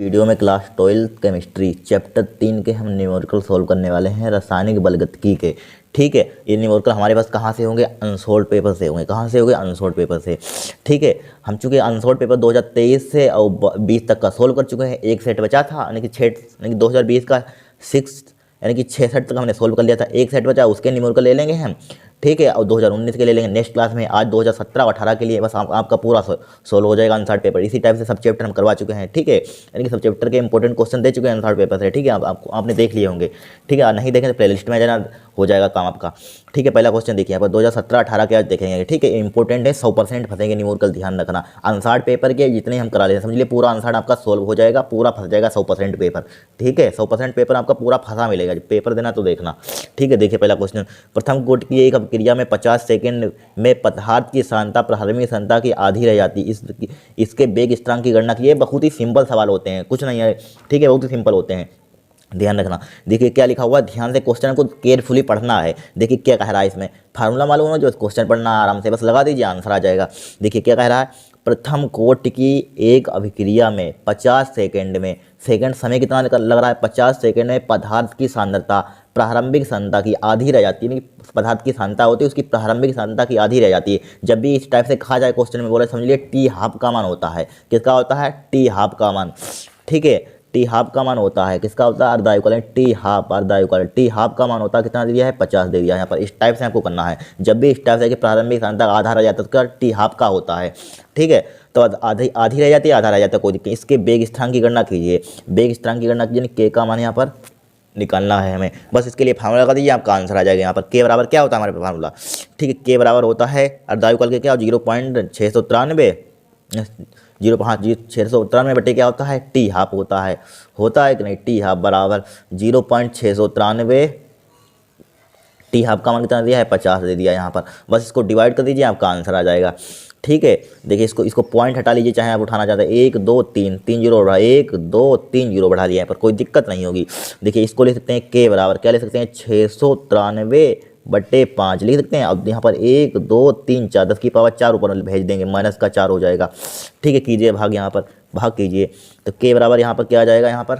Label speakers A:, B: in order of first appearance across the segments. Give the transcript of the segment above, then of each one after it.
A: Video में class 12 chemistry chapter 3 के हम न्यूमेरिकल सॉल्व करने वाले हैं रासायनिक बलगतिकी के। ठीक है, ये न्यूमेरिकल हमारे पास कहाँ से होंगे? अनसोल्ड पेपर से होंगे। कहाँ से होंगे? अनसोल्ड पेपर से। ठीक है, हम चूँकि अनसोल्ड पेपर 2023 से और 20 तक का सोल्व कर चुके हैं। एक सेट बचा था यानी कि 6 यानी कि 2020 का 6 यानी कि 6 सेट तक हमने सोल्व कर लिया था। एक सेट बचा, उसके न्यूमेरिकल ले लेंगे हम। ठीक है, और 2019 के ले लेंगे नेक्स्ट क्लास में। आज 2017 और 18 के लिए बस आपका पूरा सोल्व हो जाएगा अनसॉल्व पेपर। इसी टाइप से सब चैप्टर हम करवा चुके हैं। ठीक है, यानी कि सब चैप्टर के इंपॉर्टेंट क्वेश्चन दे चुके हैं अनसॉल्व पेपर से। ठीक है, आपने देख लिए होंगे। ठीक है, नहीं देखें तो प्ले लिस्ट में जाना, हो जाएगा काम आपका। ठीक है, पहला क्वेश्चन देखिए यहाँ पर 2017-18 के आज देखेंगे। ठीक है, इंपॉर्टेंट है, 100% फंसेंगे न्यूमेरिकल, ध्यान रखना। अनसॉल्व पेपर के जितने हम करा लेते हैं, समझ लिए पूरा अनसॉल्व आपका सोल्व हो जाएगा, पूरा फंस जाएगा 100% पेपर। ठीक है, 100% पेपर आपका पूरा फंसा मिलेगा। पेपर देना तो देखना। ठीक है, देखिए पहला क्वेश्चन। प्रथम कोटि की एक अभिक्रिया में 50 सेकंड में पदार्थ की सांद्रता प्रारंभिक सांद्रता की आधी रह जाती है। इसके वेग स्थिरांक की गणना की। बहुत ही सिंपल सवाल होते हैं, कुछ नहीं है। ठीक है, बहुत ही सिंपल होते हैं, ध्यान रखना। देखिए क्या लिखा हुआ है, ध्यान से क्वेश्चन को केयरफुली पढ़ना है। देखिए क्या कह रहा है इसमें, फार्मूला मालूम हो जो क्वेश्चन पढ़ना आराम से बस लगा दीजिए, आंसर आ जाएगा। देखिए क्या कह रहा है, प्रथम कोटि की एक अभिक्रिया में 50 सेकंड में, सेकंड समय कितना लग रहा है, 50 सेकंड में पदार्थ की सांद्रता प्रारंभिक सांद्रता की आधी रह जाती है। पदार्थ की सांद्रता होती है, उसकी प्रारंभिक सांद्रता की आधी रह जाती है। जब भी इस टाइप से कहा जाए क्वेश्चन में, बोले समझ लिए टी हाफ का मान होता है। किसका होता है? टी हाफ का मान। ठीक है, टी हाफ का मान होता है, किसका होता है? अर्धायुकालिक टी हाफ, अर्धायुकालिक टी हाफ का मान होता है कितना दे दिया है? 50 दे दिया है यहाँ पर। इस टाइप से आपको करना है। जब भी इस टाइप से कि प्रारंभिक सांद्रता आधा रह जाता है तो टी हाफ का होता है। ठीक है, तो आधी आधी रह जाती है, आधा रह जाता है, कोई दिक्कत। इसके वेग स्थिरांक की गणना कीजिए। वेग स्थिरांक की गणना कीजिए, के का मान यहाँ पर निकालना है हमें। बस इसके लिए फार्मूला लगा दीजिए, आपका आंसर आ जाएगा यहाँ पर। के बराबर क्या होता है हमारे फार्मूला? ठीक है, के बराबर होता है अर्धायुकाल के क्या, 0.693 693 बटे क्या होता है? टी हाफ होता है कि नहीं? टी हाफ बराबर 0.693, टी हाफ का मान कितना दिया है? 50 दे दिया यहाँ पर। बस इसको डिवाइड कर दीजिए, आपका आंसर आ जाएगा। ठीक है, देखिए इसको पॉइंट हटा लीजिए, चाहे आप उठाना चाहते हैं। 1 2 3 3 जीरो बढ़ा, 1 2 3 जीरो बढ़ा दिया यहाँ पर, कोई दिक्कत नहीं होगी। देखिए इसको ले सकते हैं के बराबर क्या ले सकते हैं? 693/5 लिख सकते हैं। अब यहाँ पर 1 2 3 4 10 की पावर 4 ऊपर भेज देंगे, माइनस का 4 हो जाएगा। ठीक है, कीजिए भाग, यहाँ पर भाग कीजिए तो के बराबर यहाँ पर क्या आ जाएगा? यहाँ पर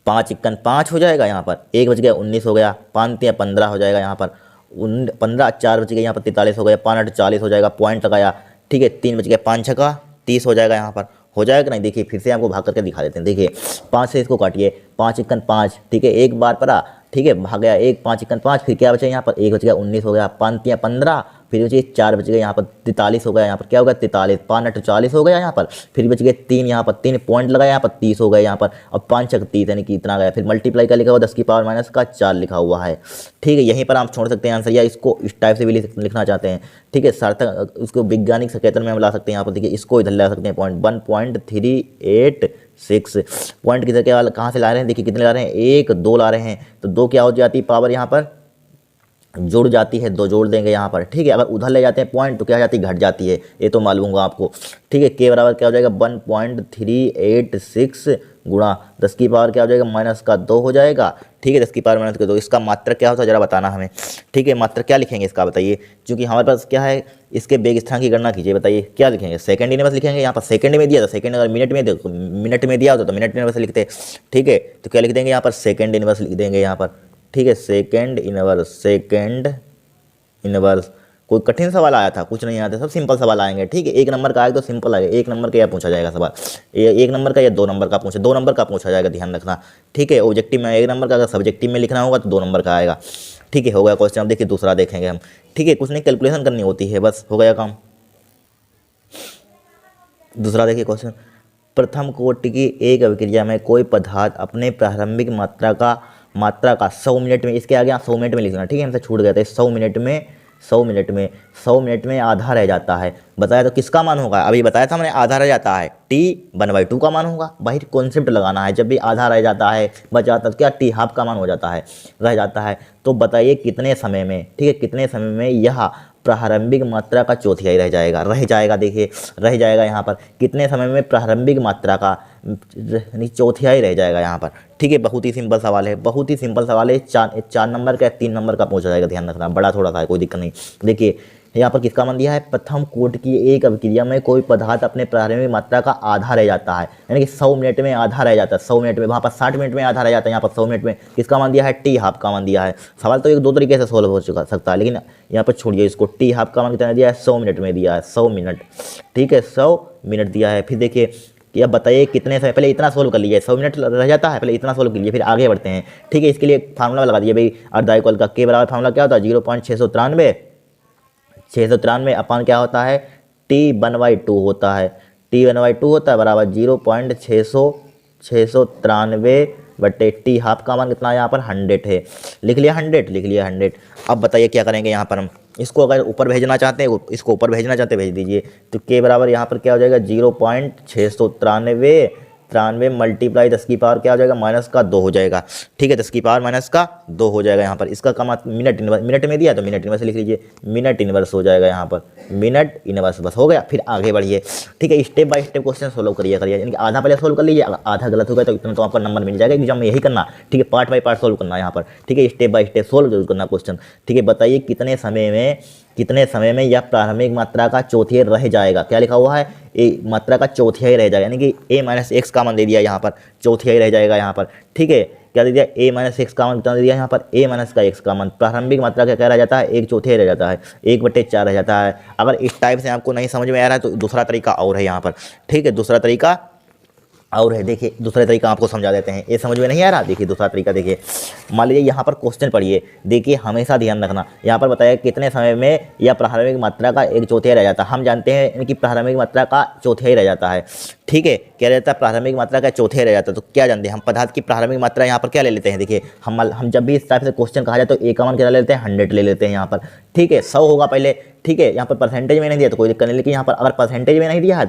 A: 5 × 5 हो जाएगा। यहाँ पर 1 बच गया 19 हो गया, 5 × 15 हो जाएगा। यहाँ पर 15 4 बच गया, यहाँ पर 43 हो गया, 5 8 40 हो जाएगा, पॉइंट लगाया। ठीक है, 3 बच गया, 5 6 30 हो जाएगा। यहाँ पर हो जाएगा नहीं? देखिए फिर से आपको भाग करके दिखा देते हैं। देखिए 5 से इसको काटिए, 5 × 5। ठीक है, एक बार पड़ा। ठीक है, भाग गया 1, 5 × 5, फिर क्या बचा यहाँ पर? 1 बच गया, 19 हो गया, 5 × 15, फिर बचिए 4 बच गया, यहाँ पर 43 हो गया। यहाँ पर क्या हो गया? 43, 5 8 40 हो गया यहाँ पर। फिर बच गए 3, यहाँ पर 3 पॉइंट लगाया, यहाँ पर 30 हो गए यहाँ पर। अब 5 6 30 यानी कि इतना गया। फिर मल्टीप्लाई का लिखा हुआ 10 की पावर माइनस का 4 लिखा हुआ है। ठीक है, यहीं पर आप छोड़ सकते हैं आंसर, या इसको इस टाइप से भी लिखना चाहते हैं। ठीक है, सार्थक उसको वैज्ञानिक संकेतन में हम ला सकते हैं। यहाँ पर देखिए इसको इधर ला सकते हैं, पॉइंट 1.386 पॉइंट किधर क्या कहाँ से ला रहे हैं? देखिए कितने ला रहे हैं? 1 2 ला रहे हैं, तो 2 क्या हो जाती है? पावर यहाँ पर जुड़ जाती है, 2 जोड़ देंगे यहाँ पर। ठीक है, अगर उधर ले जाते हैं पॉइंट तो क्या हो जाती है? घट जाती है, ये तो मालूम होगा आपको। ठीक है, के बराबर क्या हो जाएगा? 1.386 गुणा 10 की पावर क्या हो जाएगा? माइनस का 2 हो जाएगा। ठीक है, 10 की पावर माइनस का 2, इसका मात्रक क्या होता है जरा बताना हमें। ठीक है, मात्रक क्या लिखेंगे इसका बताइए, क्योंकि हमारे पास क्या है? इसके वेग स्थान की गणना कीजिए, बताइए क्या लिखेंगे? सेकंड इनवर्स लिखेंगे। यहाँ पर सेकंड में दिया था, सेकंड अगर मिनट में दिया होता तो मिनट इनवर्स लिखते। ठीक है, तो क्या लिख देंगे यहाँ पर? सेकंड इनवर्स लिख देंगे यहाँ पर। ठीक है, सेकंड इनवर्स। कोई कठिन सवाल आया था? कुछ नहीं आया था, सब सिंपल सवाल आएंगे। ठीक है, 1 नंबर का आएगा तो सिंपल आएगा। 1 नंबर का या पूछा जाएगा सवाल, 1 नंबर का या 2 नंबर का पूछा, 2 नंबर का पूछा जाएगा, ध्यान रखना। ठीक है, ऑब्जेक्टिव में 1 नंबर का, अगर सब्जेक्टिव में लिखना होगा तो 2 नंबर का आएगा। ठीक है, हो गया क्वेश्चन। अब देखिए दूसरा देखेंगे हम। ठीक है, कुछ नहीं, कैलकुलेशन करनी होती है, बस हो गया काम। दूसरा देखिए क्वेश्चन। प्रथम कोटि की एक अभिक्रिया में कोई पदार्थ अपने प्रारंभिक मात्रा का 100 मिनट में, इसके आगे 100 मिनट में लिखना। ठीक है, हमसे छूट गया था। 100 मिनट में आधा रह जाता है। बताया तो किसका मान होगा? अभी बताया था मैंने, आधा रह जाता है, T1/2 का मान होगा। भाई कॉन्सेप्ट लगाना है, जब भी आधा रह जाता है, बच जाता है तो क्या टी हाफ का मान हो जाता है, रह जाता है। तो बताइए कितने समय में? ठीक है, कितने समय में यह प्रारंभिक मात्रा का चौथाई रह जाएगा। देखिए रह जाएगा यहाँ पर, कितने समय में प्रारंभिक मात्रा का चौथाई रह जाएगा यहाँ पर। ठीक है, बहुत ही सिंपल सवाल है, बहुत ही सिंपल सवाल है। 4 नंबर का या 3 नंबर का पूछा जाएगा, ध्यान रखना। बड़ा थोड़ा सा है, कोई दिक्कत नहीं। देखिए यहाँ पर किसका मान दिया है, प्रथम कोटि की एक अभिक्रिया में कोई पदार्थ अपने प्रारंभिक मात्रा का आधा रह जाता है, यानी कि 100 मिनट में आधा रह जाता है, 100 मिनट में, वहाँ पर 60 मिनट में आधा रह जाता है, यहाँ पर 100 मिनट में किसका मान दिया है, टी हाफ का मान दिया है। सवाल तो एक दो तरीके से सोल्व हो सकता है, लेकिन यहाँ पर छोड़िए इसको, टी हाफ का मान कितना दिया है, 100 मिनट में दिया है, 100 मिनट, ठीक है, 100 मिनट दिया है। फिर देखिए कि अब बताइए कितने समय, पहले इतना सोल्व कर लीजिए, 100 मिनट रह जाता है, पहले इतना सोल्व कर लीजिए, फिर आगे बढ़ते हैं, ठीक है। इसके लिए फार्मूला लगा दीजिए भाई, अर्धाइक्वल का के बराबर फार्मूला क्या होता है, 0.693 अपन क्या होता है, T1/2 होता है, T1/2 होता है बराबर 0.693 बटे टी हाफ का मान कितना है, यहाँ पर 100 है, लिख लिया 100। अब बताइए क्या करेंगे यहाँ पर हम, इसको अगर ऊपर भेजना चाहते हैं, इसको ऊपर भेजना चाहते हैं भेज दीजिए, तो के बराबर यहाँ पर क्या हो जाएगा, 0.693 मल्टीप्लाई 10 की पावर क्या हो जाएगा, -2 हो जाएगा, ठीक है, 10 की पावर -2 हो जाएगा यहाँ पर। इसका का मिनट इनवर्स, मिनट में दिया तो मिनट इनवर्स लिख लीजिए, मिनट इनवर्स हो जाएगा यहाँ पर, मिनट इनवर्स, बस हो गया। फिर आगे बढ़िए, ठीक है, step by step question solve करिए, यानी कि आधा पहले सोल्व कर लीजिए, अगर आधा गलत हो गया तो इतना तो आपका नंबर मिल जाएगा एग्जाम में, यही करना, ठीक है, पार्ट बाय पार्ट सोल्व करना यहाँ पर, ठीक है, स्टेप बाय स्टेप सोल्व जरूर करना क्वेश्चन, ठीक है। बताइए कितने समय में यह प्रारंभिक मात्रा का चौथाई रह जाएगा, क्या लिखा हुआ है, ए मात्रा का चौथाई रह जाएगा, यानी कि a-x का मान दे दिया यहाँ पर, चौथाई रह जाएगा यहाँ पर, ठीक है, क्या दे दिया, a-x का मान कितना दे दिया यहाँ पर, a-x का मान, प्रारंभिक मात्रा क्या रह जाता है, 1/4 रह जाता है, 1/4 रह जाता है। अगर इस टाइप से आपको नहीं समझ में आ रहा है तो दूसरा तरीका और है यहाँ पर, ठीक है, दूसरा तरीका और है, देखिए दूसरा तरीका आपको समझा देते हैं, ये समझ में नहीं आ रहा, देखिए दूसरा तरीका देखिए, मान लीजिए यहाँ पर क्वेश्चन पढ़िए, देखिए हमेशा ध्यान रखना, यहाँ पर बताया कितने समय में यह प्रारंभिक मात्रा का 1/4 रह जाता है, हम जानते हैं इनकी प्रारंभिक मात्रा का चौथाई रह जाता है, ठीक है, क्या रहता है, प्रारंभिक मात्रा का चौथाई रह जाता है, तो क्या जानते हैं हम, पदार्थ की प्रारंभिक मात्रा यहाँ पर क्या ले लेते हैं, देखिए हम जब भी इस टाइप से क्वेश्चन कहा जाए तो ए का मान क्या ले लेते हैं, 100 ले लेते हैं यहाँ पर, ठीक है, 100 होगा पहले, ठीक है, यहाँ पर परसेंटेज में नहीं दिया तो कोई दिक्कत नहीं, लेकिन यहाँ पर अगर परसेंटेज में नहीं दिया है,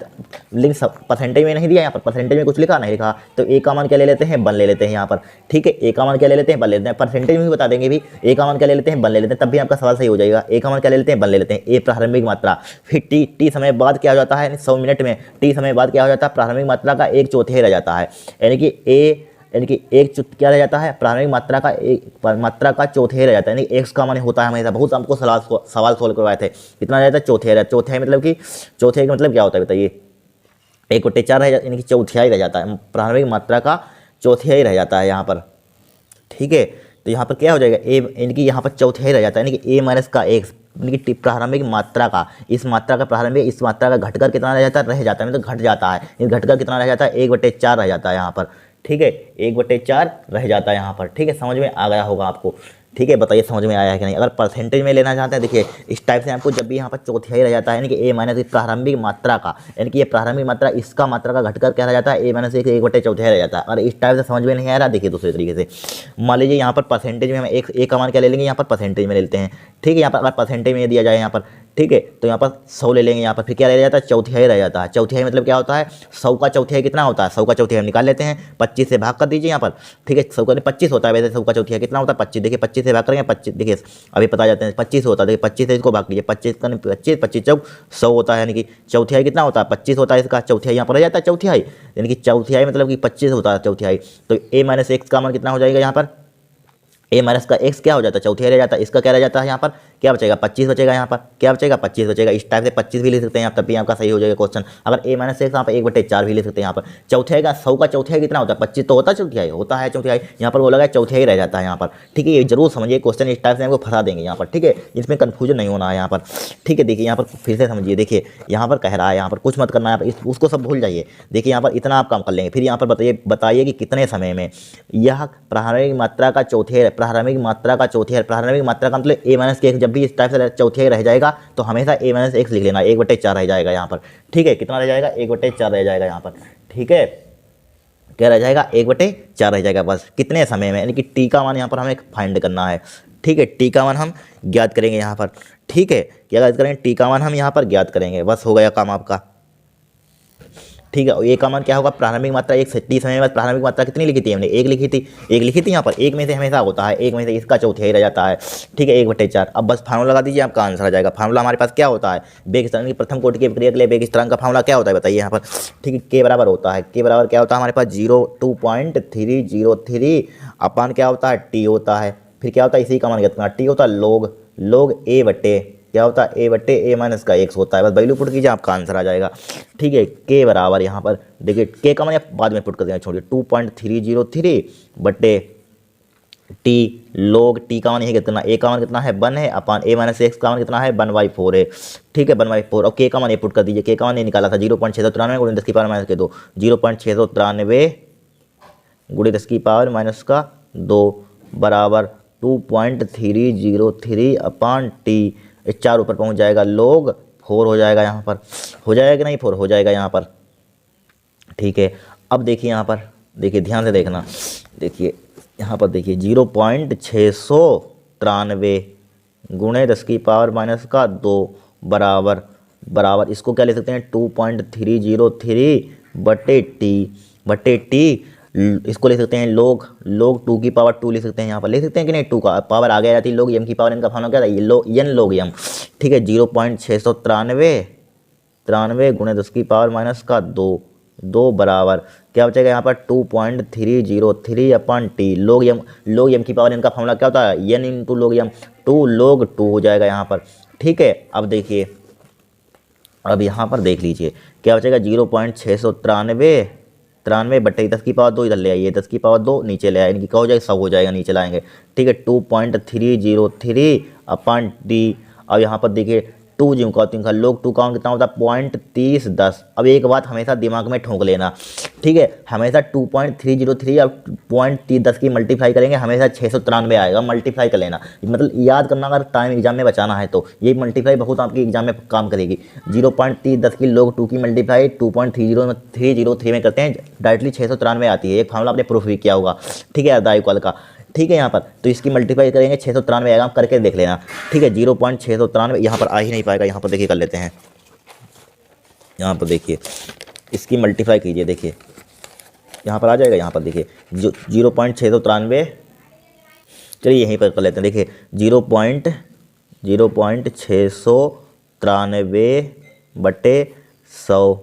A: लेकिन परसेंटेज में नहीं दिया, यहाँ पर परसेंटेज में कुछ लिखा नहीं लिखा, तो ए का मान क्या ले लेते हैं, 1 ले लेते हैं यहाँ पर, ठीक है, ए का मान क्या ले लेते हैं, 1 ले लेते हैं, परसेंटेज में भी बता देंगे भी, ए का मान क्या ले लेते हैं, 1 ले लेते हैं, तब भी आपका सवाल सही हो जाएगा, ए का मान क्या ले लेते हैं, 1 ले लेते हैं, ए प्रारंभिक मात्रा, फिर टी समय बाद क्या हो जाता है, 100 मिनट में टी समय बाद क्या हो जाता है, प्रारंभिक मात्रा का 1/4 रह जाता है, यानी कि क्या रह जाता है, प्रारंभिक मात्रा का चौथाई रह जाता है, यानी एक्स का मान होता है हमेशा, बहुत हमको सवाल सोल्व करवाए थे, कितना रह जाता है, चौथाई मतलब कि चौथाई का मतलब क्या होता है बताइए, 1/4 रह जाता, यानी कि चौथाई रह जाता है, प्रारंभिक मात्रा का चौथाई रह जाता है यहाँ पर, ठीक है। तो यहाँ पर क्या हो जाएगा, ए यानी कि यहाँ पर चौथाई रह जाता है, यानी कि a-x, यानी कि प्रारंभिक मात्रा का, इस मात्रा का प्रारंभिक, इस मात्रा का घटकर कितना रह जाता है, मतलब घट जाता है, घटकर कितना रह जाता है, 1/4 रह जाता है यहाँ पर, ठीक है, 1/4 रह जाता है यहाँ पर, ठीक है, समझ में आ गया होगा आपको, ठीक है। बताइए समझ में आया है कि नहीं। अगर परसेंटेज में लेना चाहते हैं, देखिए इस टाइप से आपको जब भी यहाँ पर चौथाई रह जाता है, यानी कि ए माइनस प्रारंभिक मात्रा का, यानी कि ये प्रारंभिक मात्रा इसका मात्रा का घटकर क्या रह जाता है, a-1 1/4 रह जाता है। और इस टाइप से समझ में नहीं आ रहा, देखिए दूसरे तरीके से मान लीजिए यहाँ पर परसेंटेज में हम एक का मान क्या ले लेंगे, यहाँ पर परसेंटेज में ले लेते हैं, ठीक है। यहाँ पर अगर परसेंटेज में दिया जाए यहाँ पर, ठीक है, तो यहाँ पर 100 ले लेंगे, यहाँ पर फिर क्या रह जाता है, चौथाई रह जाता है। चौथाई मतलब क्या होता है, 100 का चौथाई कितना होता है, 100 का चौथाई हम निकाल लेते हैं, 25 से भाग कर दीजिए यहाँ पर, ठीक है। 100 का 25 होता है, वैसे 100 का चौथाई कितना होता है, 25, देखिए 25 से भाग करेंगे, 25 देखिए अभी पता जाते हैं 25 होता है, देखिए 25 से इसको भाग लीजिए, 25 का 25 चौक 100 होता है, यानी कि चौथाई कितना होता है, 25 होता है, इसका चौथाई यहाँ पर रह जाता है, चौथाई यानी कि चौथाई मतलब कि 25 होता है चौथाई। तो a-x का मान कितना हो जाएगा यहाँ पर, a-x क्या हो जाता है, चौथाई रह जाता है, इसका क्या रह जाता है यहाँ पर, क्या बचेगा, 25 बचेगा, यहाँ पर क्या बचेगा, 25 बचेगा। इस टाइप से 25 भी लिख सकते हैं आप, तब भी आपका सही हो जाएगा क्वेश्चन। अगर a-x यहाँ पर 1/4 भी लिख सकते हैं यहाँ पर। चौथाई का 100 का चौथाई कितना होता है, 25 तो होता है, चौथाई होता है, चौथाई यहाँ पर बोला गया चौथाई रह जाता है यहाँ पर, ठीक है। ये जरूर समझिए क्वेश्चन, इस टाइप से आपको फंसा देंगे यहाँ पर, ठीक है, इसमें कन्फ्यूजन नहीं होना है यहाँ पर, ठीक है। देखिए यहाँ पर फिर से समझिए, देखिए यहाँ पर कह रहा है, यहाँ पर कुछ मत करना है, उसको सब भूल जाइए। देखिए यहाँ पर इतना आप काम कर लेंगे, फिर यहाँ पर बताइए कि कितने समय में यह प्रारंभिक मात्रा का चौथाई, प्रारंभिक मात्रा का चौथाई, प्रारंभिक मात्रा का मतलब a-x, जब भी इस टाइप से चौथाई रह जाएगा तो हमेशा a-x लिख लेना, 1/4 रह जाएगा यहाँ पर, ठीक है। कितना रह जाएगा, 1/4 रह जाएगा यहाँ पर, ठीक है। क्या रह जाएगा, 1/4 रह जाएगा बस। कितने समय में, यानी कि टी का मान यहाँ पर हमें फाइंड करना है, ठीक है। टी का मान हम ज्ञात करेंगे यहाँ पर, ठीक है। क्या ज्ञात करेंगे, टी का मान हम यहाँ पर ज्ञात करेंगे, बस हो गया काम आपका, ठीक है। ए का मान क्या होगा, प्रारंभिक मात्रा, एक टी समय में प्रारंभिक मात्रा कितनी लिखी थी हमने, एक लिखी थी यहाँ पर, एक में से हमेशा होता है, एक में से इसका चौथाई रह जाता है, ठीक है, 1/4। अब बस फार्मूला लगा दीजिए, आपका आंसर आ जाएगा। फार्मूला हमारे पास क्या होता है, बेग स्थिरांक की प्रथम कोटि की प्रक्रिया के लिए बेग स्थिरांक का फार्मूला क्या होता है बताइए यहाँ पर, ठीक है। के बराबर होता है, के बराबर क्या होता है हमारे पास, 2.303 अपान क्या होता है, टी होता है, फिर क्या होता है, इसी का मान कितना, टी होता है log a/, क्या होता है ए बट्टे ए माइनस का एक्स होता है। बस वैल्यू पुट कीजिए आपका आंसर आ जाएगा। ठीक है, के बराबर यहाँ पर देखिए के का मान बाद में पुट कर देंगे, छोड़िए 2.303 बट्टे टी लोग टी का मान यही कितना ए का मान कितना है 1 है अपान ए माइनस एक्स का मान कितना है 1/4 है। ठीक है 1/4 और के का मान ये पुट कर दीजिए। के का मान ये निकाला था 0.693 गुणे 10 की पावर माइनस के 2 0.693 गुणे 10 की पावर माइनस का 2 बराबर 2.303 अपान टी। 4 ऊपर पहुंच जाएगा लोग 4 हो जाएगा यहाँ पर, हो जाएगा कि नहीं 4 हो जाएगा यहाँ पर। ठीक है अब देखिए यहाँ पर देखिए ध्यान से देखना, देखिए यहाँ पर देखिए 0.693 गुणे 10 की पावर माइनस का 2 बराबर इसको क्या ले सकते हैं 2.303 बटे टी इसको ले सकते हैं लोग 2 की पावर 2 ले सकते हैं, यहाँ पर ले सकते हैं कि नहीं 2 का पावर आगे आ जाती है लोग एम की पावर, इनका फॉर्मूला क्या था एन लोग एम। ठीक है 0.693 गुणे 10 की पावर माइनस का 2 बराबर क्या बचेगा यहाँ पर 2.303 अपन टी लोग एम की पावर इनका फॉर्मूला क्या होता है एन इंटू लोग एम 2 लोग 2 हो जाएगा यहाँ पर। ठीक है अब देखिए अब यहाँ पर देख लीजिए क्या बचेगा 0.693 बट्टे 10 की पावर 2 इधर ले आइए 10 की पावर 2 नीचे ले आए, इनकी क्या हो जाएगा 100 हो जाएगा नीचे लाएंगे। ठीक है 2.303 अपन टी। अब यहाँ पर देखिए 2 जिम का 3 का लोग 2 का कितना होता है 0.3010। अब एक बात हमेशा दिमाग में ठोंक लेना, ठीक है हमेशा 2.303 और 0.10 की मल्टीप्लाई करेंगे हमेशा 693 आएगा, मल्टीप्लाई कर लेना, मतलब याद करना अगर टाइम एग्जाम में बचाना है तो ये मल्टीप्लाई बहुत आपकी एग्जाम में काम करेगी। 0.3010 की लोग 2 की मल्टीप्लाई 2.303 में करते हैं डायरेक्टली 693 आती है, एक फार्मूला आपने प्रूफ भी किया होगा। ठीक है अर्धा इक्वल का। ठीक है यहाँ पर तो इसकी मल्टीप्लाई करेंगे 693 आएगा, आप करके देख लेना। ठीक है 0.693 यहाँ पर आ ही नहीं पाएगा, यहाँ पर देखिए कर लेते हैं, यहाँ पर देखिए इसकी मल्टीप्लाई कीजिए, देखिए यहाँ पर आ जाएगा, यहाँ पर देखिए 0.693 चलिए यहीं पर कर लेते हैं। देखिए 0.693 बटे 100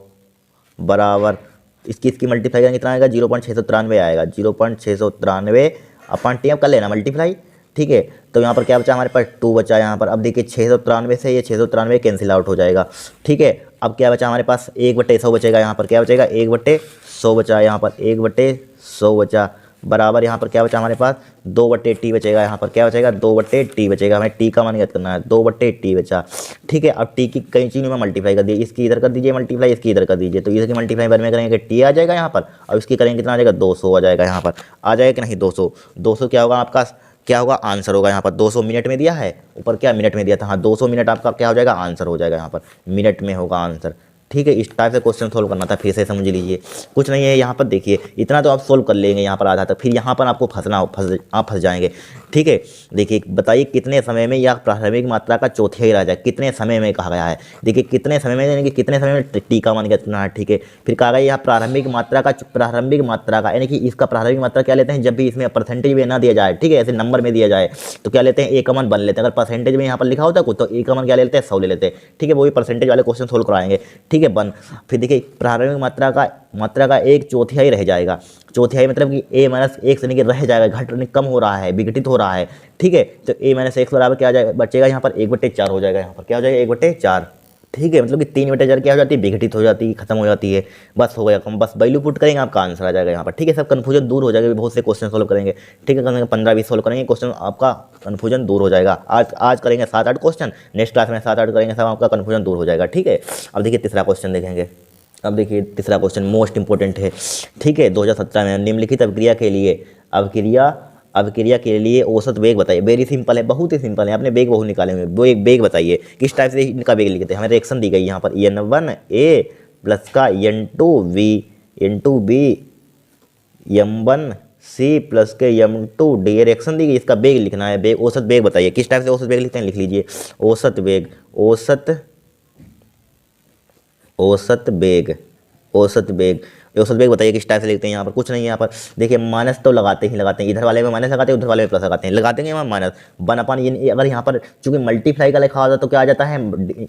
A: बराबर इसकी मल्टीप्लाई करेंगे कितना आएगा 0.693 आएगा, 0.693 अपन टी अब कर लेना मल्टीप्लाई। ठीक है तो यहाँ पर क्या बचा हमारे पास 2 बचा यहाँ पर। अब देखिए 693 से ये 693 कैंसिल आउट हो जाएगा। ठीक है अब क्या बचा हमारे पास 1/100 बचेगा, यहाँ पर क्या बचेगा 1/100 बचा, यहाँ पर 1/100 बचा बराबर यहाँ पर क्या बचा हमारे पास 2/t बचेगा, यहाँ पर क्या बचेगा 2/t बचेगा, हमें टी का मान ज्ञात करना है 2/t बचा। ठीक है अब टी की कई चीज़ों में मल्टीप्लाई कर दिए, इसकी इधर कर दीजिए मल्टीप्लाई, इसकी इधर कर दीजिए, तो इसकी मल्टीप्लाई बार में करेंगे टी आ जाएगा यहाँ पर, अब इसकी करेंगे कितना आ जाएगा 200 आ जाएगा, यहाँ पर आ जाएगा कि नहीं 200 क्या होगा आपका क्या होगा आंसर होगा। यहाँ पर 200 मिनट में दिया है, ऊपर क्या मिनट में दिया था, हाँ 200 मिनट आपका क्या हो जाएगा आंसर हो जाएगा, यहाँ पर मिनट में होगा आंसर। ठीक है इस टाइप से क्वेश्चन सोल्व करना था, फिर से समझ लीजिए कुछ नहीं है यहाँ पर देखिए इतना तो आप सोल्व कर लेंगे यहाँ पर आधा तक, फिर यहाँ पर आपको आप फंस जाएंगे। ठीक है देखिए बताइए कितने समय में यह प्रारंभिक मात्रा का चौथाई रह जाए, कितने समय में कहा गया है, देखिए कितने समय में यानी कि कितने समय में टी का मान कितना है। ठीक है फिर कहा गया यह प्रारंभिक मात्रा का यानी कि इसका प्रारंभिक मात्रा क्या लेते हैं जब भी इसमें परसेंटेज में ना दिया जाए, ठीक है ऐसे नंबर में दिया जाए तो क्या लेते हैं ए का मान बन लेते हैं, अगर परसेंटेज में यहाँ पर लिखा होता है कुछ तो ए का मान क्या लेते हैं 100 ले लेते हैं। ठीक है वो भी परसेंटेज वाले क्वेश्चन सोल्व कराएंगे। ठीक है बन फिर देखिए प्रारंभिक मात्रा का 1/4 रह जाएगा, चौथाई मतलब कि a माइनस एक्स यानी कि रह जाएगा, घट कम हो रहा है विघटित हो रहा है। ठीक है तो a माइनस एक्स बराबर क्या जाएगा बचेगा यहाँ पर 1/4 हो जाएगा, यहाँ पर क्या हो जाएगा 1/4। ठीक है मतलब कि 3/4 क्या हो जाती है विघटित हो जाती है, खत्म हो जाती है, बस हो गया कम, बस वैल्यू पुट करेंगे आपका आंसर आ जाएगा यहाँ पर। ठीक है सब कन्फ्यूजन दूर हो जाएगा, बहुत से क्वेश्चन सोल्व करेंगे। ठीक है 15-20 सोल्व करेंगे क्वेश्चन, आपका कन्फ्यूजन दूर हो जाएगा। आज करेंगे 7-8 क्वेश्चन, नेक्स्ट क्लास में 7-8 करेंगे, सब आपका कन्फ्यूजन दूर हो जाएगा। ठीक है अब देखिए तीसरा क्वेश्चन देखेंगे। अब देखिए तीसरा क्वेश्चन मोस्ट इंपॉर्टेंट है। ठीक है 2017 में निम्नलिखित अभिक्रिया के लिए औसत वेग बताइए। वेरी सिंपल है, बहुत ही सिंपल है, आपने वेग बहुत निकाले हुए, वो एक वेग बताइए किस टाइप से इनका वेग लिखते हैं। हमें रिएक्शन दी गई यहाँ पर n1a प्लस का n2b m1c प्लस के m2d रिएक्शन दी गई, इसका वेग लिखना है। वेग औसत वेग बताइए किस टाइप से औसत वेग लिखते हैं, लिख लीजिए औसत वेग बताइए किस टाइप से लिखते हैं। यहाँ पर कुछ नहीं है, यहाँ पर देखिए माइनस तो लगाते हैं, इधर वाले में माइनस लगाते हैं, उधर वाले में प्लस लगाते हैं, लगाते हैं माइनस 1/, ये अगर यहाँ पर चूंकि मल्टीप्लाई का लिखा होता है तो क्या आ जाता है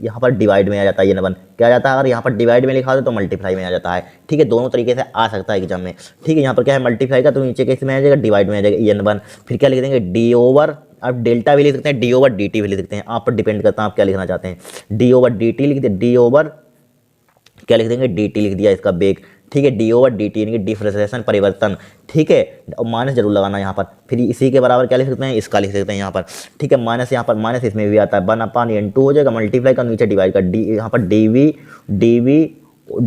A: यहाँ पर डिवाइड में आ जाता है, ये 1 क्या आ जाता है, अगर यहाँ पर डिवाइड में लिखा होता है तो मल्टीप्लाई में आ जाता है। ठीक है दोनों तरीके से आ सकता है एग्जाम में। ठीक है यहाँ पर क्या है मल्टीप्लाई का तो नीचे कैसे में आ जाएगा डिवाइड में आ जाएगा n1, फिर क्या लिख देंगे d/, आप डेल्टा भी लिख सकते हैं, डी ओवर डी टी भी लिख सकते हैं, आप पर डिपेंड करता है आप क्या लिखना चाहते हैं। डी ओवर डी टी लिख दिया, डी ओवर क्या लिख देंगे, डी टी लिख दिया इसका बेग, ठीक है। डी ओवर डी टी यानी कि डिफरेंशिएशन परिवर्तन, ठीक है। और माइनस जरूर लगाना यहाँ पर, फिर इसी के बराबर क्या लिख सकते हैं, इसका लिख सकते हैं यहाँ पर, ठीक है। माइनस यहाँ पर माइनस इसमें भी आता है, 1/n2 हो जाएगा, मल्टीप्लाई का नीचे डिवाइड का डी, यहाँ पर D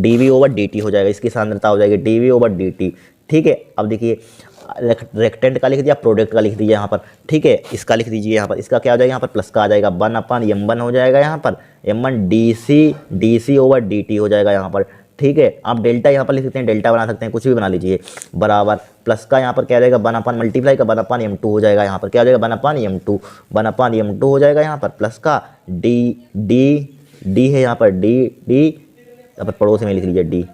A: V over D T हो जाएगा, इसकी सांद्रता हो जाएगी D V over D T, ठीक है। अब देखिए रेक्टेंट का लिख दिया, प्रोडक्ट का लिख दीजिए यहाँ पर, ठीक है। इसका लिख दीजिए यहाँ पर, इसका क्या हो जाएगा, यहाँ पर प्लस का आ जाएगा, 1/m1 हो जाएगा यहाँ पर, m1 D C over D T हो जाएगा यहाँ पर, ठीक है। आप डेल्टा यहाँ पर लिख सकते हैं, डेल्टा बना सकते हैं, कुछ भी बना लीजिए, बराबर प्लस का यहाँ पर क्या हो जाएगा, 1/ मल्टीप्लाई का 1/m2 हो जाएगा यहाँ पर, क्या हो जाएगा 1/m2 हो जाएगा यहाँ पर, प्लस का डी है यहाँ पर, डी यहाँ पर पड़ोस में लिख लीजिए, डी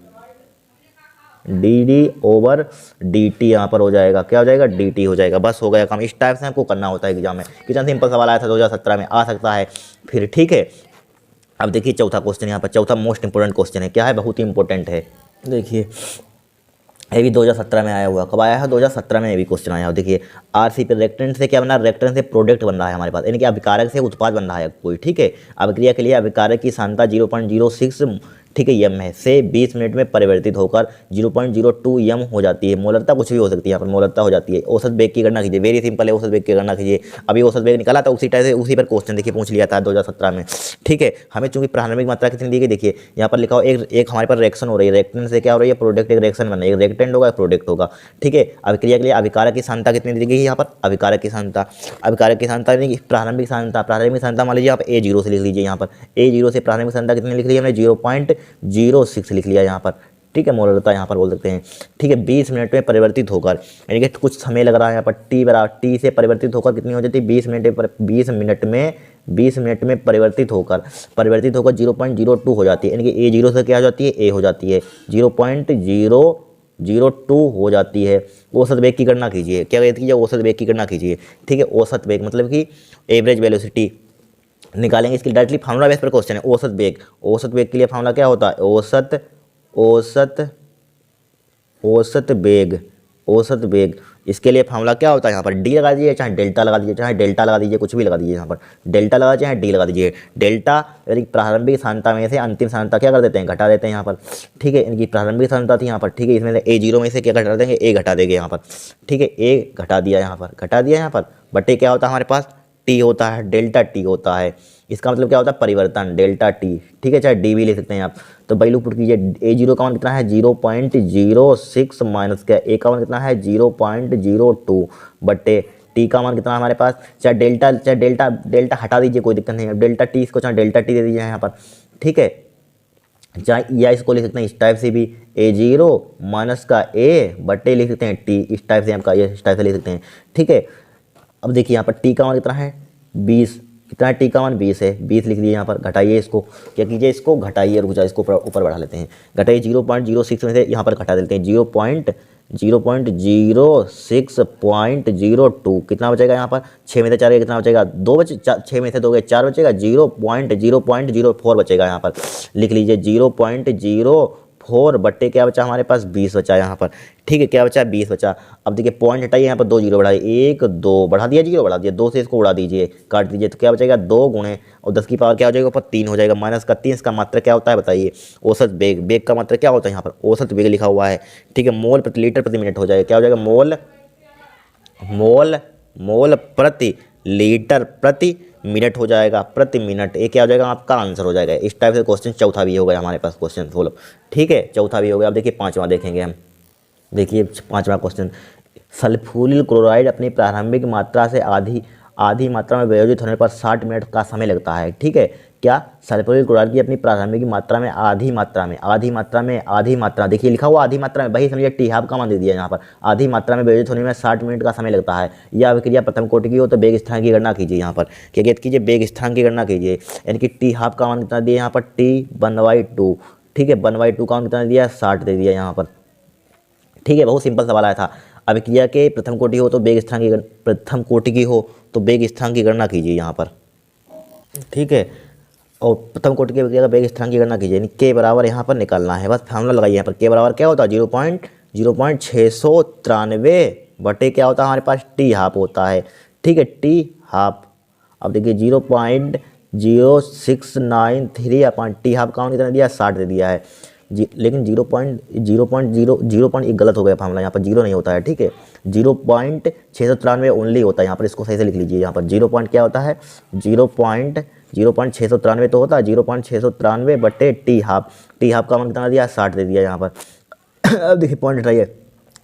A: ओवर डी टी यहाँ पर हो जाएगा, क्या हो जाएगा, डी टी हो जाएगा। बस हो गया काम। इस टाइप से आपको करना होता है एग्जाम में। कितना सिंपल सवाल आया था 2017 में, आ सकता है फिर, ठीक है। अब देखिए चौथा क्वेश्चन यहाँ पर, चौथा मोस्ट इंपोर्टेंट क्वेश्चन है, क्या है, बहुत ही इंपॉर्टेंट है। देखिए ये भी 2017 में आया हुआ, कब आया है, 2017 में ये भी क्वेश्चन आया हुआ। देखिए आरसी पे रेक्टेंट से क्या बना, रेक्टेंट से प्रोडक्ट बन रहा है हमारे पास, यानी कि अभिकारक से उत्पाद बन रहा है कोई, ठीक है। अभिक्रिया के लिए अभिकारक की सांद्रता 0.06, ठीक है, यम है, से 20 मिनट में परिवर्तित होकर 0.02 यम हो जाती है। मोलरता कुछ भी हो सकती है, यहाँ पर मोलरता हो जाती है। औसत वेग की गणना कीजिए, वेरी सिंपल है, औसत वेग की गणना कीजिए। अभी औसत वेग निकाला था उसी टाइप से, उसी पर क्वेश्चन देखिए पूछ लिया था 2017 में, ठीक है। हमें चूंकि प्रारंभिक मात्रा कितनी दी गई, देखिए यहाँ पर लिखा हो, एक हमारे पास रिएक्शन हो रही है, रेक्टेंट से क्या हो रही है, प्रोडक्ट, एक रिएक्शन बन रही है, एक रेक्टेंट होगा, एक प्रोडक्ट होगा, ठीक है। अभिक्रिया के लिए अभिकारक की सांद्रता कितनी दी गई है, यहाँ पर अभिकारक की सांद्रता यानी कि प्रारंभिक सांद्रता मान लीजिए आप A0 से लिख लीजिए, यहाँ पर A0 से प्रारंभिक सांद्रता कितनी लिख ली है हमने, 0.06 लिख लिया यहाँ पर, ठीक है। मोलरता यहाँ पर बोल सकते हैं, ठीक है। 20 मिनट में परिवर्तित होकर, यानी कि कुछ समय लग रहा है यहाँ पर, टी से परिवर्तित होकर कितनी हो जाती है, 20 मिनट में परिवर्तित होकर 0.02 हो जाती है, यानी कि A0 से क्या हो जाती है, A हो जाती है, 0.002 हो जाती है। औसत वेग की गणना कीजिए, क्या कीजिए, औसत वेग की गणना कीजिए, ठीक है। औसत वेग मतलब कि एवरेज वेलोसिटी निकालेंगे, इसके डायरेक्टली फार्मूला बेस पर क्वेश्चन है। औसत वेग के लिए फार्मूला क्या होता है, औसत वेग, इसके लिए फार्मूला क्या होता है, यहाँ पर डी लगा दीजिए, चाहे डेल्टा लगा दीजिए, कुछ भी लगा दीजिए, यहाँ पर डेल्टा लगा चाहे डी लगा दीजिए। डेल्टा यानी प्रारंभिक सांद्रता में से अंतिम सांद्रता क्या कर देते हैं, घटा देते हैं यहाँ पर, ठीक है। इनकी प्रारंभिक सांद्रता थी यहाँ पर, ठीक है, इसमें से A0 में से क्या घटा देंगे, A घटा देंगे यहाँ पर, ठीक है। A घटा दिया यहाँ पर, बटे क्या होता है हमारे पास, टी होता है, डेल्टा टी होता है। इसका मतलब क्या होता है, परिवर्तन, डेल्टा टी, ठीक है, चाहे डी भी ले सकते हैं आप। तो वैल्यू पुट कीजिए, A0 का मान कितना है, 0.06 माइनस क्या, A का मान कितना है, 0.02 बटे टी का मान कितना है हमारे पास, चाहे डेल्टा हटा दीजिए, कोई दिक्कत नहीं है, डेल्टा टी, इसको चाहे डेल्टा टी दे दीजिए यहाँ पर, ठीक है। चाहे या इसको लिख सकते हैं इस टाइप से भी, A0 माइनस का A बटे लिख सकते हैं टी, इस टाइप से आपका ये इस टाइप से लिख सकते हैं, ठीक है। अब देखिए यहाँ पर टी का मान कितना है, 20, कितना है, टी का मान 20 है, 20 लिख लीजिए यहाँ पर। घटाइए इसको, क्या कीजिए, इसको घटाइए, रुक जाए, इसको ऊपर बढ़ा लेते हैं, घटाइए 0.06 में से यहाँ पर घटा देते हैं 0.06.02, कितना बचेगा यहाँ पर, 6 में से 4 कितना बचेगा, 2 बचे, 6 में से 2 गए 4 बचेगा, 0.04 बचेगा यहाँ पर, लिख लीजिए 0.04 बट्टे क्या बचा हमारे पास, 20 बचा यहाँ पर, ठीक है। क्या बचा, 20 बचा। अब देखिए पॉइंट हटाइए, यहाँ पर 2 जीरो बढ़ाइए, 1 2 बढ़ा दिया, 0 बढ़ा दिया, 2 से इसको उड़ा दीजिए, काट दीजिए, तो क्या बचेगा, 2 गुणे और 10 की पावर क्या हो जाएगा, ऊपर 3 हो जाएगा, माइनस का 3, इसका मात्रा क्या होता है बताइए, औसत वेग का मात्रा क्या होता है, यहाँ पर औसत वेग लिखा हुआ है, ठीक है। मोल प्रति लीटर प्रति मिनट हो जाएगा, क्या हो जाएगा, मोल प्रति लीटर प्रति मिनट हो जाएगा, प्रति मिनट, ये क्या हो जाएगा, आपका आंसर हो जाएगा। इस टाइप से क्वेश्चन चौथा भी हो गया हमारे पास क्वेश्चन सोल्व, ठीक है, चौथा भी हो गया। अब देखिए पांचवा देखेंगे हम, देखिए पांचवा क्वेश्चन, सल्फ्यूरिल क्लोराइड अपनी प्रारंभिक मात्रा से आधी मात्रा में वियोजित होने पर 60 मिनट का समय लगता है, ठीक है। क्या, सल्फ्यूरिल क्लोराइड की अपनी प्रारंभिक मात्रा में आधी मात्रा, देखिए लिखा हुआ आधी मात्रा में, वही समझिए टी हाफ का मान दे दिया यहाँ पर, आधी मात्रा में वियोजित होने में 60 मिनट का समय लगता है। यह अभिक्रिया प्रथम कोटि की हो तो वेग स्थान की गणना कीजिए, यहाँ पर क्या कीजिए, वेग स्थान की गणना कीजिए, यानी कि टी हाफ का मान कितना दिया यहाँ पर, T 1/2, ठीक है, 1/2 का मान कितना दिया, 60 दे दिया यहाँ पर, ठीक है। बहुत सिंपल सवाल आया था। अभिक्रिया के प्रथम कोटि हो तो वेग स्थान की गणना कीजिए यहाँ पर, ठीक है। और प्रथम कोटि के अभिक्रिया का वेग स्थान की गणना कीजिए, यानी के बराबर यहाँ पर निकालना है, बस फार्मूला लगाइए यहाँ पर। के बराबर क्या होता है, 0.0693 बटे क्या होता है हमारे पास, टी हाफ होता है, ठीक है, टी हाफ। अब देखिए 0.0693 अपॉन टी हाफ काउंट कितना दिया है, 60 दे दिया है लेकिन 0.0 एक गलत हो गया फॉर्मूला, यहाँ पर जीरो नहीं होता है। ठीक है, 0.693 ओनली होता है यहाँ पर, इसको सही से लिख लीजिए। यहाँ पर 0 पॉइंट क्या होता है, 0.693 तो होता है 0.693 बटे टी हाफ का मान कितना दिया, 60 दे दिया यहाँ पर। अब देखिए पॉइंट हटाइए,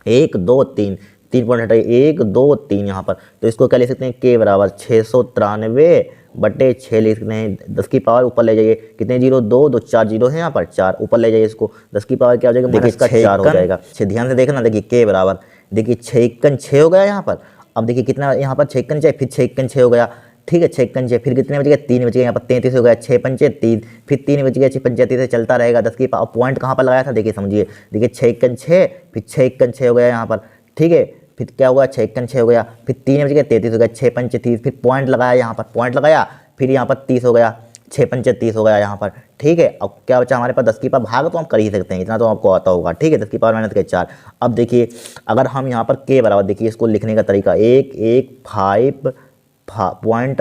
A: 1 2 3 पॉइंट हटाइए, 1 2 3 यहाँ पर, तो इसको क्या लिख सकते हैं, के बराबर 693 बटे 6 लिख सकते हैं। 10 की पावर ऊपर ले जाइए, कितने जीरो, 2 2 4 जीरो है यहाँ पर, 4 ऊपर ले जाइए इसको, 10 की पावर क्या हो जाएगा, देखिए इसका 4 हो जाएगा। ध्यान से देखना, देखिए के बराबर, देखिए 6 6 हो गया यहाँ पर। अब देखिए कितना यहाँ पर 6 6 फिर 6 6 हो गया। ठीक है, 6 6 फिर कितने बच गए, 3 बच गए यहाँ पर, 33 हो गया, 6 5 3 फिर 3 बच गया, 6 5 3 से चलता रहेगा। 10 की पावर पॉइंट कहाँ पर लगाया था, देखिए समझिए, देखिए 6 6 फिर 6 6 हो गया यहाँ पर। ठीक है, फिर क्या हुआ, 6 6 हो गया, फिर 3 बच गया, 33 हो गया, 6 5 30 फिर पॉइंट लगाया यहाँ पर, पॉइंट लगाया, फिर यहाँ पर 30 हो गया, 6 5 30 हो गया यहाँ पर। ठीक है, अब क्या बचा हमारे पास, 10 की पावर भाग तो हम कर ही सकते हैं, इतना तो आपको आता होगा। ठीक है, 10 की पावर माइनस के 4। अब देखिए अगर हम यहाँ पर के बराबर, देखिए इसको लिखने का तरीका, 1 1 5 पॉइंट